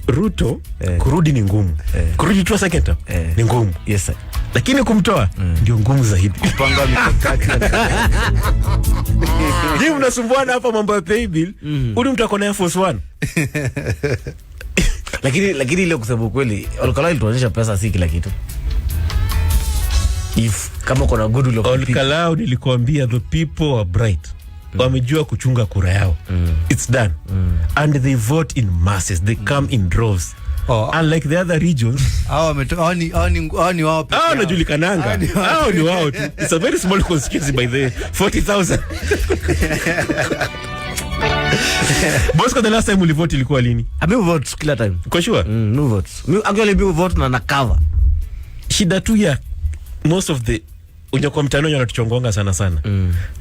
Ruto kurudi ni ngumu. Kurudi tu second term ni ngumu. Yes sir. Lakini kumtoa ndio ngumu zaidi. Kupanga mikakati. Je, mnasumbuana hapa mambo ya pay bill? Uli mtu akona Air Force One. Lakini ile kusema kweli, Olkalao ilituonyesha pesa si kila kitu. If kama kuna good look. Olkalao nilikuambia the people are bright. Wamejua kuchunga kura yao. It's done. And they vote in masses. They come in droves. Unlike the other regions. Hao ni wao pekee. Hao najulikananga. Hao ni wao tu. It's a very small constituency by the 40,000. Bosco, the last time we vote ilikuwa lini? Abi vote kila time. Kwa sure? No vote. Actually we vote na cover. Shida tu ya most of the kwa mtandao wanatuchongonga sana.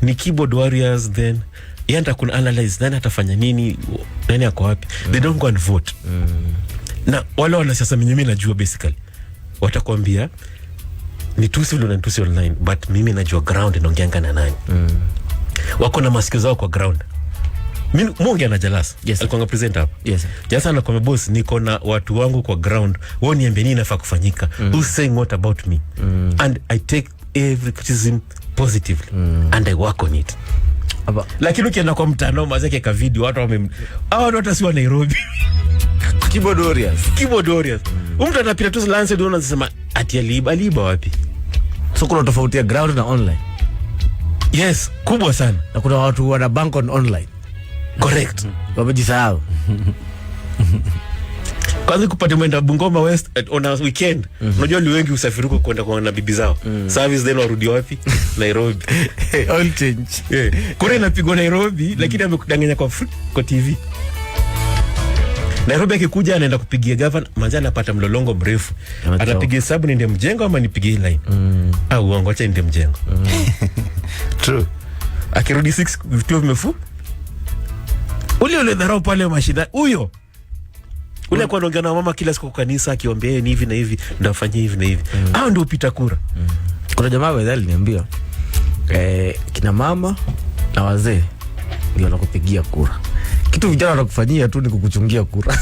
Ni keyboard warriors, then yanta kuna analyze nani atafanya nini, nani ako wapi. They don't go and vote. Na wale wanasiasa mimi najua basically watakwambia ni tusi vile na tusi online, but mimi najua ground inaongeanga na nani. Wako na masikio zao kwa ground. Mimi Mungu ana Jalasa. Yes, alikuwa present hapa. Yes. Jalasa anakuwa boss, niko na watu wangu kwa ground. Wao niambie nini nafaa kufanyika. Who's saying what about me? And I take every criticism positively and I work on it. Lakini ukienda kwa mtandao mazake ka video watu hata si wa Nairobi. Keyboard warriors. Mtu anapita tu Lancet unasema ati aliba wapi? So kuna tofauti ya ground na online. Yes, kubwa sana. Na kuna watu wana bank on online. Correct. Wamejisahau. Kwanza kupata mwenda Bungoma West on a weekend. Unajua ni wengi usafiruko kwenda kwa na bibi zao. Service then warudi wapi? Nairobi. Oil change. Kura inapigwa Nairobi, lakini amekudanganya kwa TV. Nairobi akikuja anaenda kupigia governor, manza anapata mlolongo mrefu. Atapigia hesabu niende mjengo ama nipigie line. Au uongo, acha niende mjengo. True. Akirudi 6 vituo vimefu. Ule dharau pale mashida. Huyo. Ule kwa anaongea na mama kila siku kwa kanisa akiombea ni hivi na hivi, ndio afanyie hivi na hivi. Hao ndio upita kura. Kuna jamaa wewe aliniambia kina mama na wazee ndio wanakupigia kura. Kitu vijana wanakufanyia tu ni kukuchungia kura.